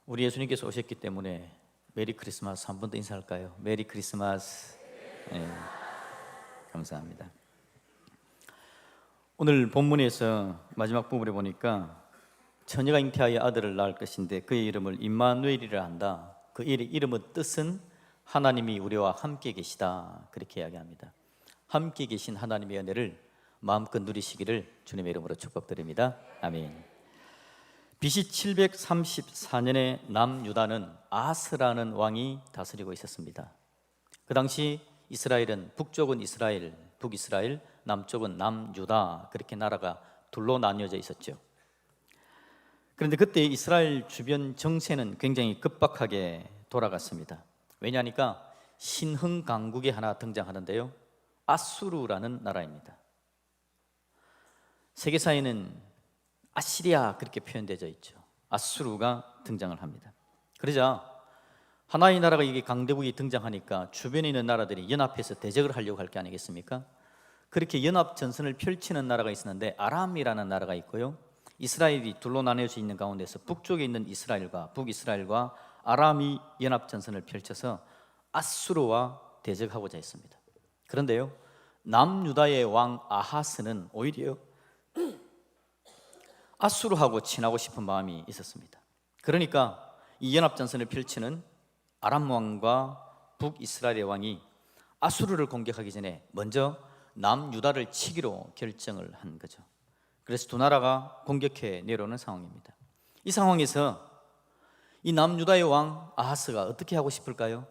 우리 예수님께서 오셨기 때문에 메리 크리스마스 한 번 더 인사할까요? 메리 크리스마스. 네, 감사합니다. 오늘 본문에서 마지막 부분에 보니까 처녀가 잉태하여 아들을 낳을 것인데 그의 이름을 임마누엘이라 한다. 그 이름의 뜻은 하나님이 우리와 함께 계시다, 그렇게 이야기합니다. 함께 계신 하나님의 은혜를 마음껏 누리시기를 주님의 이름으로 축복드립니다. 아멘. BC 734년에 남유다는 아하스라는 왕이 다스리고 있었습니다. 그 당시 이스라엘은 북쪽은 이스라엘, 북이스라엘, 남쪽은 남유다, 그렇게 나라가 둘로 나뉘어져 있었죠. 그런데 그때 이스라엘 주변 정세는 굉장히 급박하게 돌아갔습니다. 왜냐하니까 신흥 강국이 하나 등장하는데요, 아수르라는 나라입니다. 세계사에는 아시리아 그렇게 표현되어 있죠. 아수르가 등장을 합니다. 그러자 하나의 나라가, 이게 강대국이 등장하니까 주변에 있는 나라들이 연합해서 대적을 하려고 할 게 아니겠습니까? 그렇게 연합 전선을 펼치는 나라가 있었는데 아람이라는 나라가 있고요, 이스라엘이 둘로 나뉘어져 있는 가운데서 북쪽에 있는 이스라엘과 북이스라엘과 아람이 연합 전선을 펼쳐서 아수르와 대적하고자 했습니다. 그런데요, 남유다의 왕 아하스는 오히려 아수르하고 친하고 싶은 마음이 있었습니다. 그러니까 이 연합전선을 펼치는 아람 왕과 북이스라엘의 왕이 아수르를 공격하기 전에 먼저 남유다를 치기로 결정을 한 거죠. 그래서 두 나라가 공격해 내려오는 상황입니다. 이 상황에서 이 남유다의 왕 아하스가 어떻게 하고 싶을까요?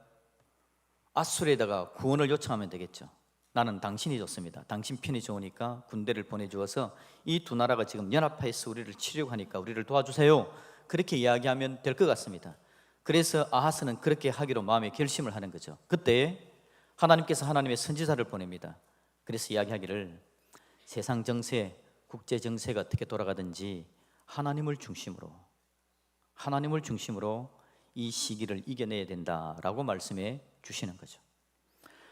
아수르에다가 구원을 요청하면 되겠죠. 나는 당신이 좋습니다. 당신 편이 좋으니까 군대를 보내주어서 이 두 나라가 지금 연합해서 우리를 치려고 하니까 우리를 도와주세요, 그렇게 이야기하면 될 것 같습니다. 그래서 아하스는 그렇게 하기로 마음의 결심을 하는 거죠. 그때 하나님께서 하나님의 선지자를 보냅니다. 그래서 이야기하기를 세상 정세, 국제 정세가 어떻게 돌아가든지 하나님을 중심으로 이 시기를 이겨내야 된다라고 말씀해 주시는 거죠.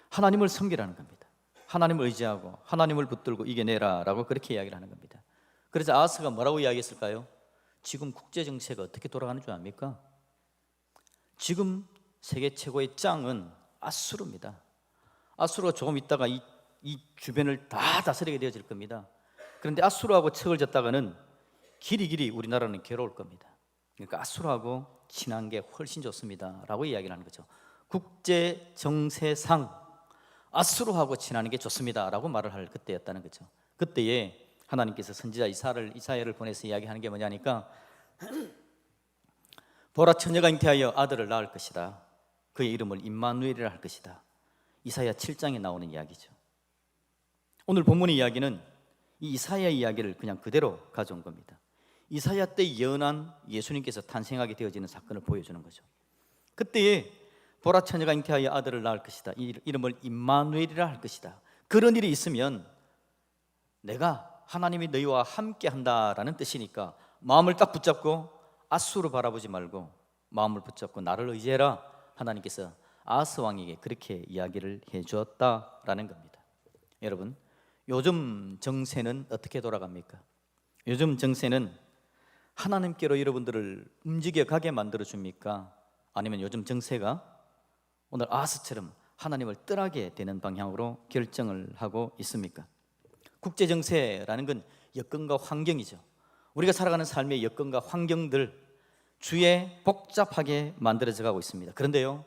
하나님을 섬기라는 겁니다. 하나님을 의지하고 하나님을 붙들고 이겨내라 라고 그렇게 이야기를 하는 겁니다. 그래서 아하스가 뭐라고 이야기했을까요? 지금 국제 정세가 어떻게 돌아가는 줄 압니까? 지금 세계 최고의 짱은 아수르입니다. 아수르가 조금 있다가 이 주변을 다 다스리게 되어질 겁니다. 그런데 아수르하고 척을 졌다가는 길이 우리나라는 괴로울 겁니다. 그러니까 아수르하고 친한 게 훨씬 좋습니다 라고 이야기를 하는 거죠. 국제 정세상 아수르하고 친하는 게 좋습니다 라고 말을 할 그때였다는 거죠. 그때에 하나님께서 선지자 이사야를 보내서 이야기하는 게 뭐냐니까 보라, 처녀가 잉태하여 아들을 낳을 것이다. 그의 이름을 임마누엘이라 할 것이다. 이사야 7장에 나오는 이야기죠. 오늘 본문의 이야기는 이 이사야 이야기를 그냥 그대로 가져온 겁니다. 이사야 때 예언한 예수님께서 탄생하게 되어지는 사건을 보여주는 거죠. 그때에 보라, 처녀가 잉태하여 아들을 낳을 것이다. 이 이름을 임마누엘이라 할 것이다. 그런 일이 있으면 내가 하나님이 너희와 함께 한다라는 뜻이니까 마음을 딱 붙잡고 아수르 바라보지 말고 마음을 붙잡고 나를 의지해라. 하나님께서 아하스 왕에게 그렇게 이야기를 해주었다라는 겁니다. 여러분, 요즘 정세는 어떻게 돌아갑니까? 요즘 정세는 하나님께로 여러분들을 움직여가게 만들어줍니까? 아니면 요즘 정세가 오늘 아하스처럼 하나님을 떠나게 되는 방향으로 결정을 하고 있습니까? 국제정세라는 건 여건과 환경이죠. 우리가 살아가는 삶의 여건과 환경들 주에 복잡하게 만들어져 가고 있습니다. 그런데요,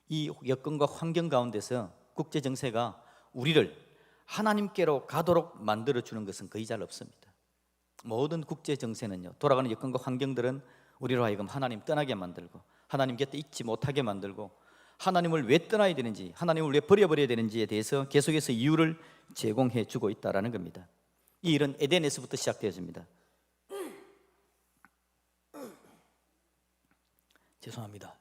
이 여건과 환경 가운데서 국제정세가 우리를 하나님께로 가도록 만들어주는 것은 거의 잘 없습니다. 모든 국제정세는요, 돌아가는 여건과 환경들은 우리로 하여금 하나님 떠나게 만들고 하나님 곁에 있지 못하게 만들고 하나님을 왜 떠나야 되는지, 하나님을 왜 버려버려야 되는지에 대해서 계속해서 이유를 제공해 주고 있다는 겁니다. 이 일은 에덴에서부터 시작되어집니다. 죄송합니다.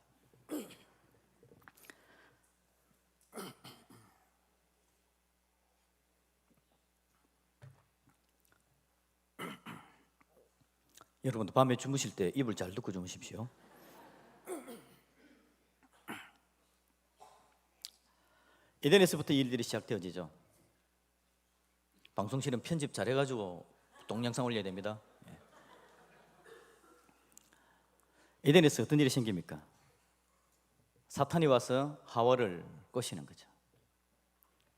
여러분도 밤에 주무실 때 입을 잘 덮고 주무십시오. 에덴에서부터 일들이 시작되어지죠. 방송실은 편집 잘해가지고 동영상 올려야 됩니다. 에덴에서 어떤 일이 생깁니까? 사탄이 와서 하와를 꼬시는 거죠.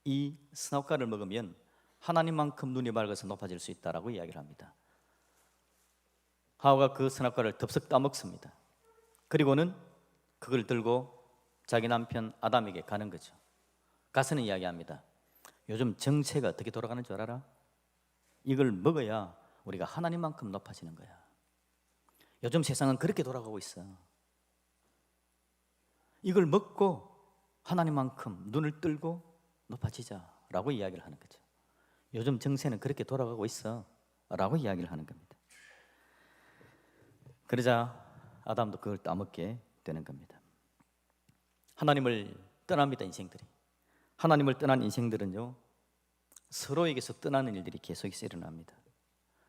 이 선악과를 먹으면 하나님만큼 눈이 밝아서 높아질 수 있다라고 이야기를 합니다. 하와가 그 선악과를 덥석 따먹습니다. 그리고는 그걸 들고 자기 남편 아담에게 가는 거죠. 가서는 이야기합니다. 요즘 정체가 어떻게 돌아가는 줄 알아? 이걸 먹어야 우리가 하나님만큼 높아지는 거야. 요즘 세상은 그렇게 돌아가고 있어. 이걸 먹고 하나님만큼 눈을 뜨고 높아지자라고 이야기를 하는 거죠. 요즘 정세는 그렇게 돌아가고 있어 라고 이야기를 하는 겁니다. 그러자 아담도 그걸 따먹게 되는 겁니다. 하나님을 떠납니다. 인생들이. 하나님을 떠난 인생들은요, 서로에게서 떠나는 일들이 계속해서 일어납니다.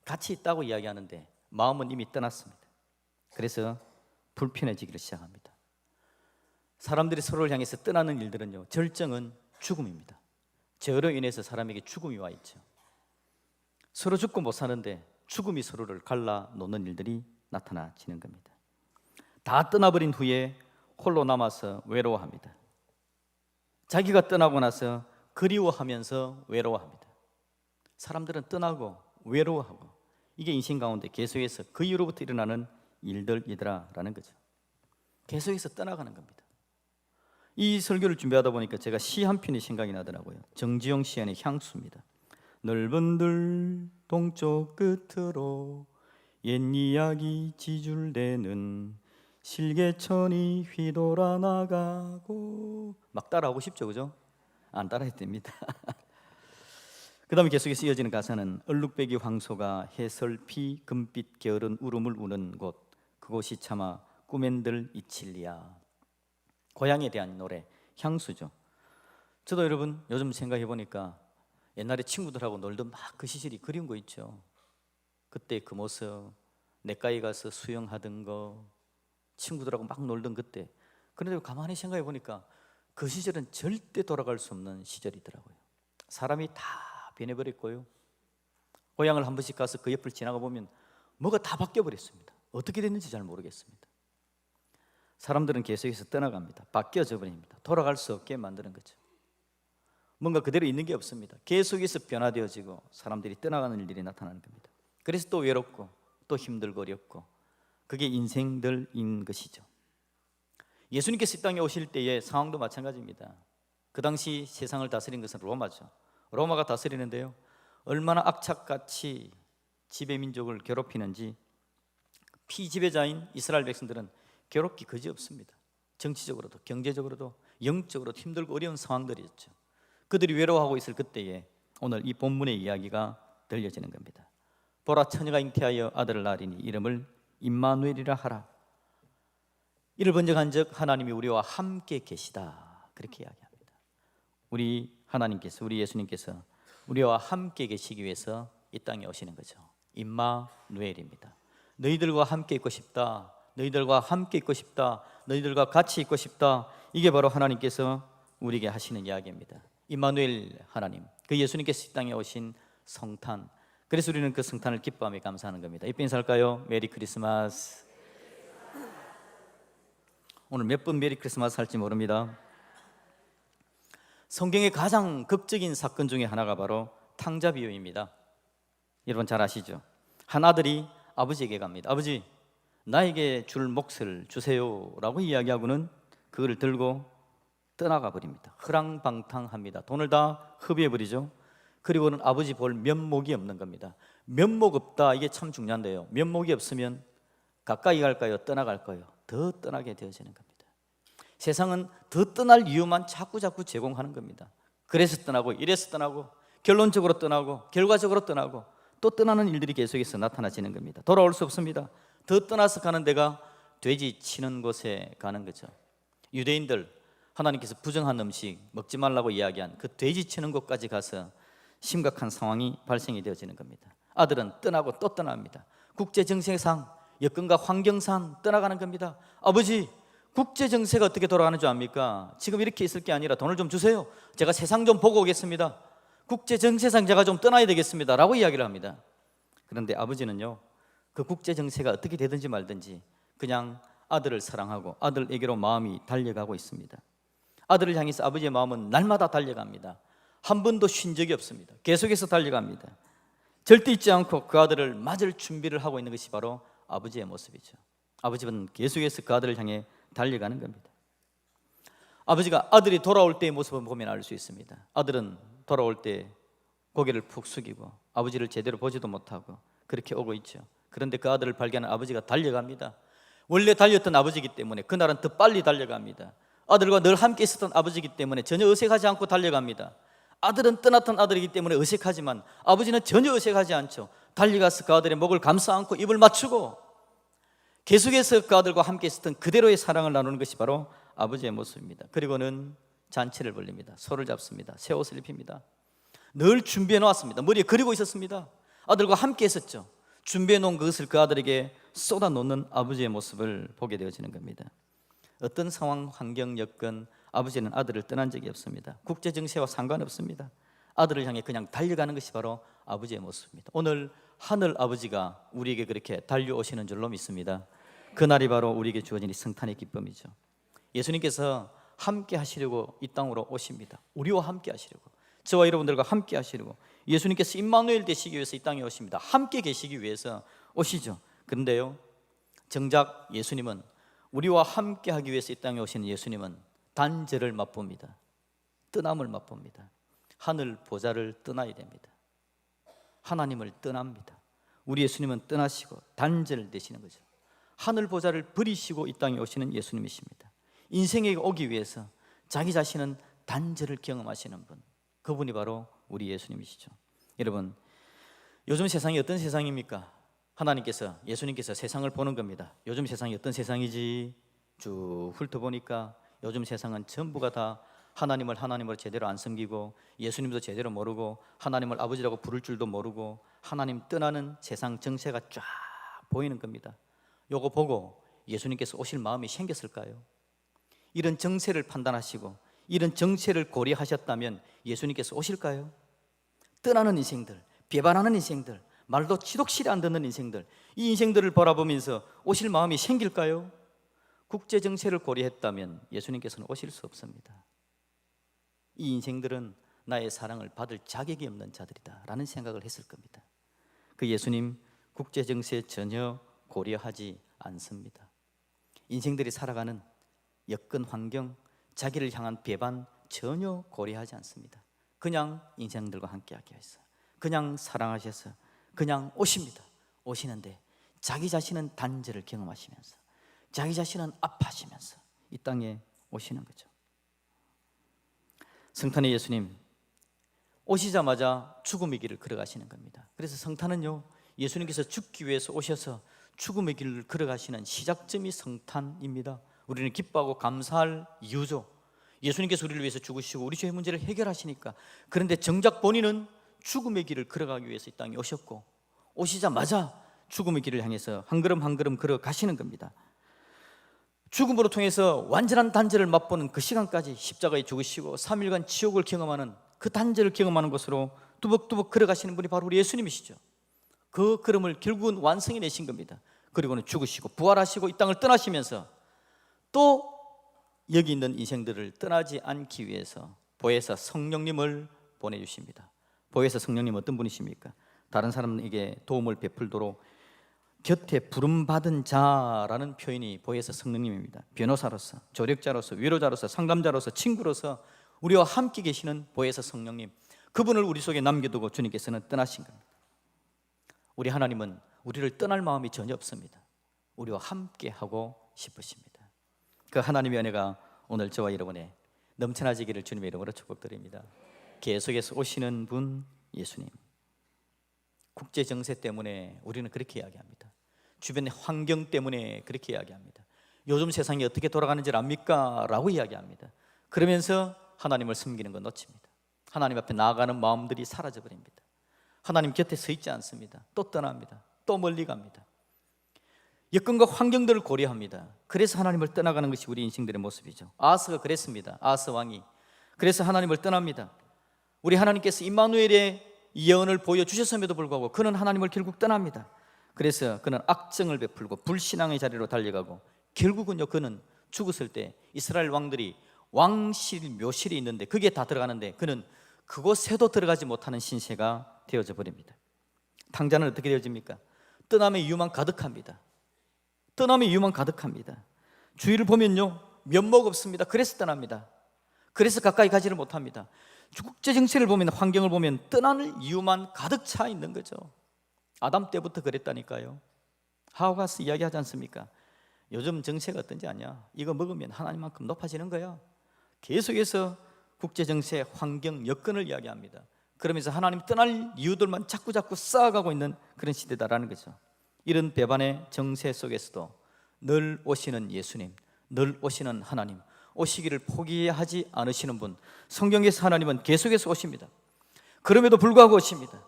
같이 있다고 이야기하는데 마음은 이미 떠났습니다. 그래서 불편해지기를 시작합니다. 사람들이 서로를 향해서 떠나는 일들은요, 절정은 죽음입니다. 죄로 인해서 사람에게 죽음이 와 있죠. 서로 죽고 못 사는데 죽음이 서로를 갈라 놓는 일들이 나타나지는 겁니다. 다 떠나버린 후에 홀로 남아서 외로워합니다. 자기가 떠나고 나서 그리워하면서 외로워합니다. 사람들은 떠나고 외로워하고 이게 인생 가운데 계속해서 그 이후로부터 일어나는 일들이더라라는 거죠. 계속해서 떠나가는 겁니다. 이 설교를 준비하다 보니까 제가 시 한 편이 생각이 나더라고요. 정지용 시인의 향수입니다. 넓은 들 동쪽 끝으로 옛 이야기 지줄대는 실개천이 휘돌아 나가고 막 따라하고 싶죠, 그죠? 안 따라해도 됩니다. 그 다음에 계속해서 이어지는 가사는 얼룩배기 황소가 해설피 금빛 게으른 울음을 우는 곳 그곳이 차마 꿈엔들 이칠리야. 고향에 대한 노래 향수죠. 저도 여러분 요즘 생각해 보니까 옛날에 친구들하고 놀던 막 그 시절이 그리운 거 있죠. 그때 그 모습, 내과에 가서 수영하던 거, 친구들하고 막 놀던 그때. 그런데 가만히 생각해 보니까 그 시절은 절대 돌아갈 수 없는 시절이더라고요. 사람이 다 변해버렸고요. 고향을 한 번씩 가서 그 옆을 지나가 보면 뭐가 다 바뀌어버렸습니다. 어떻게 됐는지 잘 모르겠습니다. 사람들은 계속해서 떠나갑니다. 바뀌어져 버립니다. 돌아갈 수 없게 만드는 거죠. 뭔가 그대로 있는 게 없습니다. 계속해서 변화되어지고 사람들이 떠나가는 일들이 나타나는 겁니다. 그래서 또 외롭고 또 힘들고 어렵고 그게 인생들인 것이죠. 예수님께서 이 땅에 오실 때의 상황도 마찬가지입니다. 그 당시 세상을 다스린 것은 로마죠. 로마가 다스리는데요, 얼마나 악착같이 지배민족을 괴롭히는지 피지배자인 이스라엘 백성들은 괴롭기 그지없습니다. 정치적으로도 경제적으로도 영적으로도 힘들고 어려운 상황들이었죠. 그들이 외로워하고 있을 그때에 오늘 이 본문의 이야기가 들려지는 겁니다. 보라, 처녀가 잉태하여 아들을 낳으리니 이름을 임마누엘이라 하라. 이를 번역한 즉 하나님이 우리와 함께 계시다, 그렇게 이야기합니다. 우리 하나님께서, 우리 예수님께서 우리와 함께 계시기 위해서 이 땅에 오시는 거죠. 임마누엘입니다. 너희들과 함께 있고 싶다, 너희들과 함께 있고 싶다, 너희들과 같이 있고 싶다. 이게 바로 하나님께서 우리에게 하시는 이야기입니다. 임마누엘 하나님, 그 예수님께서 이 땅에 오신 성탄. 그래서 우리는 그 성탄을 기뻐하며 감사하는 겁니다. 이쁜 인사할까요? 메리 크리스마스. 오늘 몇 번 메리 크리스마스 할지 모릅니다. 성경의 가장 극적인 사건 중에 하나가 바로 탕자 비유입니다. 여러분 잘 아시죠? 한 아들이 아버지에게 갑니다. 아버지, 나에게 줄 몫을 주세요 라고 이야기하고는 그걸 들고 떠나가 버립니다. 허랑방탕합니다. 돈을 다 흡입해버리죠. 그리고는 아버지 볼 면목이 없는 겁니다. 면목 없다, 이게 참 중요한데요, 면목이 없으면 가까이 갈까요? 떠나갈까요? 더 떠나게 되어지는 겁니다. 세상은 더 떠날 이유만 자꾸 제공하는 겁니다. 그래서 떠나고 이래서 떠나고 결론적으로 떠나고 결과적으로 떠나고 또 떠나는 일들이 계속해서 나타나지는 겁니다. 돌아올 수 없습니다. 더 떠나서 가는 데가 돼지 치는 곳에 가는 거죠. 유대인들, 하나님께서 부정한 음식 먹지 말라고 이야기한 그 돼지 치는 곳까지 가서 심각한 상황이 발생이 되어지는 겁니다. 아들은 떠나고 또 떠납니다. 국제정세상, 여건과 환경상 떠나가는 겁니다. 아버지, 국제정세가 어떻게 돌아가는 줄 압니까? 지금 이렇게 있을 게 아니라 돈을 좀 주세요. 제가 세상 좀 보고 오겠습니다. 국제정세상 제가 좀 떠나야 되겠습니다 라고 이야기를 합니다. 그런데 아버지는요, 그 국제정세가 어떻게 되든지 말든지 그냥 아들을 사랑하고 아들에게로 마음이 달려가고 있습니다. 아들을 향해서 아버지의 마음은 날마다 달려갑니다. 한 번도 쉰 적이 없습니다. 계속해서 달려갑니다. 절대 잊지 않고 그 아들을 맞을 준비를 하고 있는 것이 바로 아버지의 모습이죠. 아버지는 계속해서 그 아들을 향해 달려가는 겁니다. 아버지가 아들이 돌아올 때의 모습을 보면 알 수 있습니다. 아들은 돌아올 때 고개를 푹 숙이고 아버지를 제대로 보지도 못하고 그렇게 오고 있죠. 그런데 그 아들을 발견한 아버지가 달려갑니다. 원래 달렸던 아버지이기 때문에 그날은 더 빨리 달려갑니다. 아들과 늘 함께 있었던 아버지이기 때문에 전혀 어색하지 않고 달려갑니다. 아들은 떠났던 아들이기 때문에 어색하지만 아버지는 전혀 어색하지 않죠. 달려가서 그 아들의 목을 감싸 안고 입을 맞추고 계속해서 그 아들과 함께 있었던 그대로의 사랑을 나누는 것이 바로 아버지의 모습입니다. 그리고는 잔치를 벌립니다. 소를 잡습니다. 새 옷을 입힙니다. 늘 준비해 놓았습니다. 머리에 그리고 있었습니다. 아들과 함께 했었죠. 준비해 놓은 그것을 그 아들에게 쏟아 놓는 아버지의 모습을 보게 되어지는 겁니다. 어떤 상황, 환경, 여건 아버지는 아들을 떠난 적이 없습니다. 국제 정세와 상관없습니다. 아들을 향해 그냥 달려가는 것이 바로 아버지의 모습입니다. 오늘 하늘 아버지가 우리에게 그렇게 달려오시는 줄로 믿습니다. 그날이 바로 우리에게 주어진 이 성탄의 기쁨이죠. 예수님께서 함께 하시려고 이 땅으로 오십니다. 우리와 함께 하시려고, 저와 여러분들과 함께 하시려고 예수님께서 임마누엘 되시기 위해서 이 땅에 오십니다. 함께 계시기 위해서 오시죠. 그런데요, 정작 예수님은, 우리와 함께 하기 위해서 이 땅에 오시는 예수님은 단절을 맛봅니다. 떠남을 맛봅니다. 하늘 보좌를 떠나야 됩니다. 하나님을 떠납니다. 우리 예수님은 떠나시고 단절을 되시는 거죠. 하늘 보좌를 버리시고 이 땅에 오시는 예수님이십니다. 인생에 오기 위해서 자기 자신은 단절을 경험하시는 분, 그분이 바로 우리 예수님이시죠. 여러분, 요즘 세상이 어떤 세상입니까? 하나님께서, 예수님께서 세상을 보는 겁니다. 요즘 세상이 어떤 세상이지? 쭉 훑어보니까 요즘 세상은 전부가 다 하나님을 하나님으로 제대로 안 섬기고 예수님도 제대로 모르고 하나님을 아버지라고 부를 줄도 모르고 하나님 떠나는 세상 정세가 쫙 보이는 겁니다. 요거 보고 예수님께서 오실 마음이 생겼을까요? 이런 정세를 판단하시고 이런 정세를 고려하셨다면 예수님께서 오실까요? 떠나는 인생들, 배반하는 인생들, 말도 치독실이 안 듣는 인생들, 이 인생들을 바라보면서 오실 마음이 생길까요? 국제 정세를 고려했다면 예수님께서는 오실 수 없습니다. 이 인생들은 나의 사랑을 받을 자격이 없는 자들이다 라는 생각을 했을 겁니다. 그 예수님 국제 정세 전혀 고려하지 않습니다. 인생들이 살아가는 여건, 환경, 자기를 향한 배반 전혀 고려하지 않습니다. 그냥 인생들과 함께하게 하셔서, 그냥 사랑하셔서 그냥 오십니다. 오시는데 자기 자신은 단절을 경험하시면서 자기 자신은 아파하시면서 이 땅에 오시는 거죠. 성탄의 예수님 오시자마자 죽음의 길을 걸어가시는 겁니다. 그래서 성탄은요, 예수님께서 죽기 위해서 오셔서 죽음의 길을 걸어가시는 시작점이 성탄입니다. 우리는 기뻐하고 감사할 이유죠. 예수님께서 우리를 위해서 죽으시고 우리 죄의 문제를 해결하시니까. 그런데 정작 본인은 죽음의 길을 걸어가기 위해서 이 땅에 오셨고 오시자마자 죽음의 길을 향해서 한 걸음 한 걸음 걸어가시는 겁니다. 죽음으로 통해서 완전한 단절을 맛보는 그 시간까지 십자가에 죽으시고 3일간 지옥을 경험하는 그 단절을 경험하는 것으로 뚜벅뚜벅 걸어가시는 분이 바로 우리 예수님이시죠. 그 걸음을 결국은 완성해 내신 겁니다. 그리고는 죽으시고 부활하시고 이 땅을 떠나시면서 또 여기 있는 인생들을 떠나지 않기 위해서 보혜사 성령님을 보내주십니다. 보혜사 성령님 어떤 분이십니까? 다른 사람에게 도움을 베풀도록 곁에 부름받은 자라는 표현이 보혜사 성령님입니다. 변호사로서, 조력자로서, 위로자로서, 상담자로서, 친구로서 우리와 함께 계시는 보혜사 성령님, 그분을 우리 속에 남겨두고 주님께서는 떠나신 겁니다. 우리 하나님은 우리를 떠날 마음이 전혀 없습니다. 우리와 함께 하고 싶으십니다. 그 하나님의 은혜가 오늘 저와 여러분의 넘쳐나지기를 주님의 이름으로 축복드립니다. 계속해서 오시는 분 예수님. 국제 정세 때문에 우리는 그렇게 이야기합니다. 주변의 환경 때문에 그렇게 이야기합니다. 요즘 세상이 어떻게 돌아가는지 압니까? 라고 이야기합니다. 그러면서 하나님을 섬기는 건 놓칩니다. 하나님 앞에 나아가는 마음들이 사라져버립니다. 하나님 곁에 서 있지 않습니다. 또 떠납니다. 또 멀리 갑니다. 여건과 환경들을 고려합니다. 그래서 하나님을 떠나가는 것이 우리 인생들의 모습이죠. 아하스가 그랬습니다. 아하스 왕이 그래서 하나님을 떠납니다. 우리 하나님께서 임마누엘의 예언을 보여주셨음에도 불구하고 그는 하나님을 결국 떠납니다. 그래서 그는 악정을 베풀고 불신앙의 자리로 달려가고 결국은요, 그는 죽었을 때 이스라엘 왕들이 왕실 묘실이 있는데 그게 다 들어가는데 그는 그곳에도 들어가지 못하는 신세가 되어져 버립니다. 탕자는 어떻게 되어집니까? 떠남의 이유만 가득합니다. 떠남의 이유만 가득합니다. 주위를 보면요, 면목 없습니다. 그래서 떠납니다. 그래서 가까이 가지를 못합니다. 국제 정세를 보면, 환경을 보면 떠나는 이유만 가득 차 있는 거죠. 아담 때부터 그랬다니까요. 하와가 이야기하지 않습니까? 요즘 정세가 어떤지 아냐? 이거 먹으면 하나님만큼 높아지는 거야. 계속해서 국제 정세, 환경, 여건을 이야기합니다. 그러면서 하나님 떠날 이유들만 자꾸 쌓아가고 있는 그런 시대다라는 거죠. 이런 배반의 정세 속에서도 늘 오시는 예수님, 늘 오시는 하나님, 오시기를 포기하지 않으시는 분, 성경에서 하나님은 계속해서 오십니다. 그럼에도 불구하고 오십니다.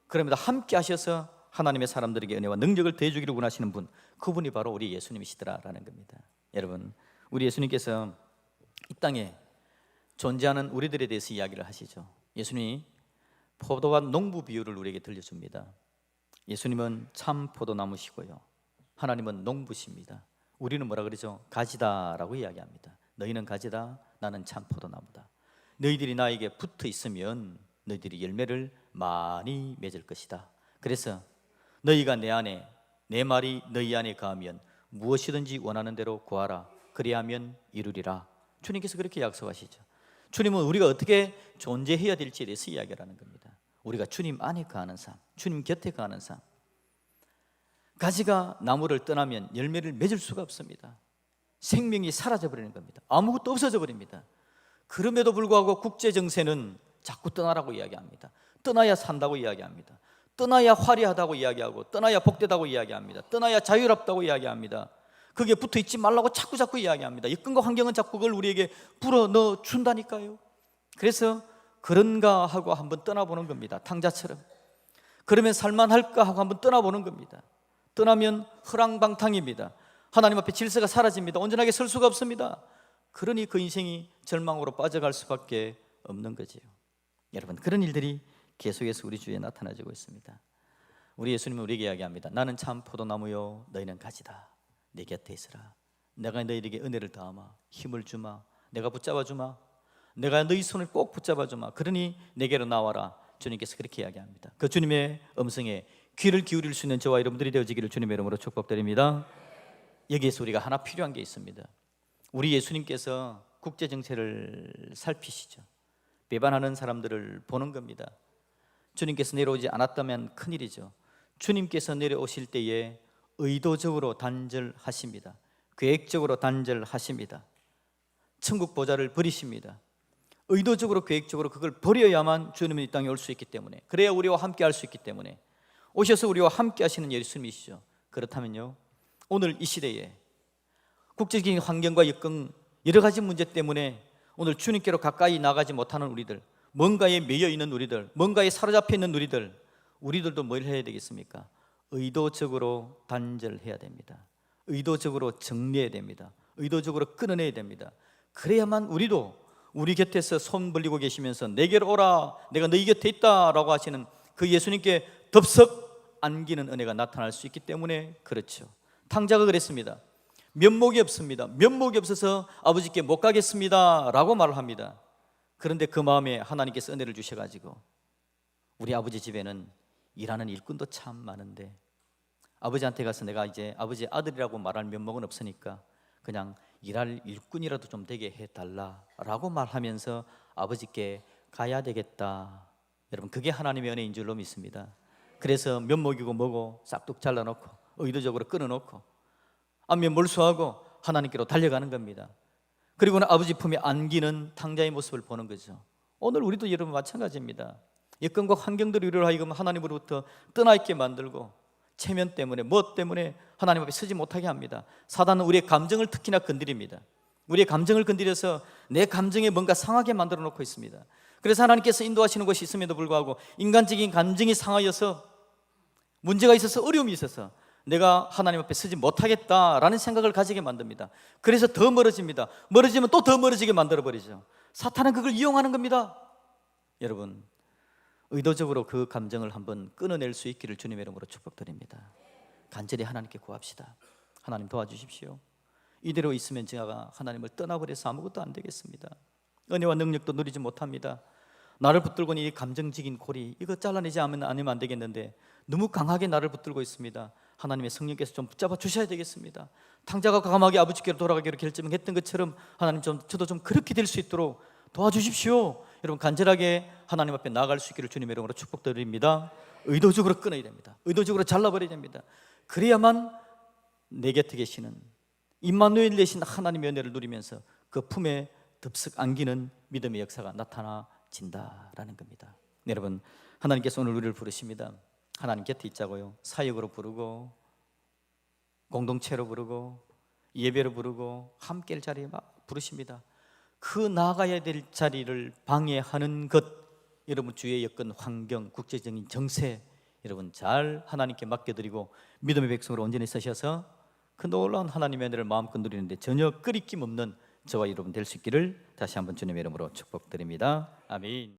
그럼에도 함께 하셔서 하나님의 사람들에게 은혜와 능력을 더해주기를 원하시는 분, 그분이 바로 우리 예수님이시더라라는 겁니다. 여러분, 우리 예수님께서 이 땅에 존재하는 우리들에 대해서 이야기를 하시죠. 예수님이 포도와 농부 비유를 우리에게 들려줍니다. 예수님은 참 포도나무시고요, 하나님은 농부십니다. 우리는 뭐라 그러죠? 가지다라고 이야기합니다. 너희는 가지다, 나는 참 포도나무다. 너희들이 나에게 붙어 있으면 너희들이 열매를 많이 맺을 것이다. 그래서 너희가 내 안에, 내 말이 너희 안에 거하면 무엇이든지 원하는 대로 구하라. 그리하면 이루리라. 주님께서 그렇게 약속하시죠. 주님은 우리가 어떻게 존재해야 될지에 대해서 이야기를 하는 겁니다. 우리가 주님 안에 거하는 삶, 주님 곁에 거하는 삶. 가지가 나무를 떠나면 열매를 맺을 수가 없습니다. 생명이 사라져버리는 겁니다. 아무것도 없어져 버립니다. 그럼에도 불구하고 국제정세는 자꾸 떠나라고 이야기합니다. 떠나야 산다고 이야기합니다. 떠나야 화려하다고 이야기하고, 떠나야 복되다고 이야기합니다. 떠나야 자유롭다고 이야기합니다. 거기에 붙어 있지 말라고 자꾸 이야기합니다. 여건과 환경은 자꾸 그걸 우리에게 불어넣어 준다니까요. 그래서 그런가 하고 한번 떠나보는 겁니다. 탕자처럼. 그러면 살만할까 하고 한번 떠나보는 겁니다. 떠나면 허랑방탕입니다. 하나님 앞에 질서가 사라집니다. 온전하게 설 수가 없습니다. 그러니 그 인생이 절망으로 빠져갈 수밖에 없는 거지요. 여러분, 그런 일들이 계속해서 우리 주위에 나타나지고 있습니다. 우리 예수님은 우리에게 이야기합니다. 나는 참 포도나무요, 너희는 가지다. 내 곁에 있으라. 내가 너희에게 은혜를 더하마, 힘을 주마, 내가 붙잡아 주마, 내가 너희 손을 꼭 붙잡아 주마. 그러니 내게로 나와라. 주님께서 그렇게 이야기합니다. 그 주님의 음성에 귀를 기울일 수 있는 저와 여러분들이 되어지기를 주님의 이름으로 축복드립니다. 여기에서 우리가 하나 필요한 게 있습니다. 우리 예수님께서 국제 정세를 살피시죠. 배반하는 사람들을 보는 겁니다. 주님께서 내려오지 않았다면 큰일이죠. 주님께서 내려오실 때에 의도적으로 단절하십니다. 계획적으로 단절하십니다. 천국 보좌를 버리십니다. 의도적으로 계획적으로 그걸 버려야만 주님은 이 땅에 올 수 있기 때문에, 그래야 우리와 함께 할 수 있기 때문에 오셔서 우리와 함께 하시는 예수님이시죠. 그렇다면요, 오늘 이 시대에 국제적인 환경과 여건 여러 가지 문제 때문에 오늘 주님께로 가까이 나가지 못하는 우리들, 뭔가에 매여 있는 우리들, 뭔가에 사로잡혀 있는 우리들도 뭘 해야 되겠습니까? 의도적으로 단절해야 됩니다. 의도적으로 정리해야 됩니다. 의도적으로 끊어내야 됩니다. 그래야만 우리도 우리 곁에서 손 벌리고 계시면서 내게로 오라, 내가 너희 곁에 있다라고 하시는 그 예수님께 덥석 안기는 은혜가 나타날 수 있기 때문에 그렇죠. 탕자가 그랬습니다. 면목이 없습니다. 면목이 없어서 아버지께 못 가겠습니다 라고 말을 합니다. 그런데 그 마음에 하나님께서 은혜를 주셔가지고 우리 아버지 집에는 일하는 일꾼도 참 많은데 아버지한테 가서 내가 이제 아버지의 아들이라고 말할 면목은 없으니까 그냥 일할 일꾼이라도 좀 되게 해달라라고 말하면서 아버지께 가야 되겠다. 여러분, 그게 하나님의 은혜인 줄로 믿습니다. 그래서 면목이고 뭐고 싹둑 잘라놓고 의도적으로 끊어놓고 안면 몰수하고 하나님께로 달려가는 겁니다. 그리고는 아버지 품에 안기는 탕자의 모습을 보는 거죠. 오늘 우리도 여러분 마찬가지입니다. 여건과 환경들이 우리를 하여금 하나님으로부터 떠나 있게 만들고 체면 때문에 무엇 때문에 하나님 앞에 서지 못하게 합니다. 사단은 우리의 감정을 특히나 건드립니다. 우리의 감정을 건드려서 내 감정에 뭔가 상하게 만들어 놓고 있습니다. 그래서 하나님께서 인도하시는 것이 있음에도 불구하고 인간적인 감정이 상하여서 문제가 있어서 어려움이 있어서 내가 하나님 앞에 서지 못하겠다라는 생각을 가지게 만듭니다. 그래서 더 멀어집니다. 멀어지면 또 더 멀어지게 만들어버리죠. 사탄은 그걸 이용하는 겁니다. 여러분, 의도적으로 그 감정을 한번 끊어낼 수 있기를 주님의 이름으로 축복드립니다. 간절히 하나님께 구합시다. 하나님 도와주십시오. 이대로 있으면 제가 하나님을 떠나버려서 아무것도 안 되겠습니다. 은혜와 능력도 누리지 못합니다. 나를 붙들고 있는 이 감정적인 고리, 이거 잘라내지 않으면 안 되겠는데 너무 강하게 나를 붙들고 있습니다. 하나님의 성령께서 좀 붙잡아 주셔야 되겠습니다. 탕자가 과감하게 아버지께로 돌아가기로 결정했던 것처럼 하나님 저도 좀 그렇게 될 수 있도록 도와주십시오. 여러분 간절하게 하나님 앞에 나아갈 수 있기를 주님의 이름으로 축복드립니다. 의도적으로 끊어야 됩니다. 의도적으로 잘라버려야 됩니다. 그래야만 내 곁에 계시는 임마누엘 되신 하나님의 은혜를 누리면서 그 품에 덥석 안기는 믿음의 역사가 나타나진다라는 겁니다. 여러분, 하나님께서 오늘 우리를 부르십니다. 하나님 곁에 있자고요. 사역으로 부르고, 공동체로 부르고, 예배로 부르고, 함께할 자리에 막 부르십니다. 그 나아가야 될 자리를 방해하는 것, 여러분 주위의 여건, 환경, 국제적인 정세, 여러분 잘 하나님께 맡겨드리고 믿음의 백성으로 온전히 서셔서 그 놀라운 하나님의 은혜를 마음껏 누리는데 전혀 끄리낌 없는 저와 여러분 될 수 있기를 다시 한번 주님의 이름으로 축복드립니다. 아멘.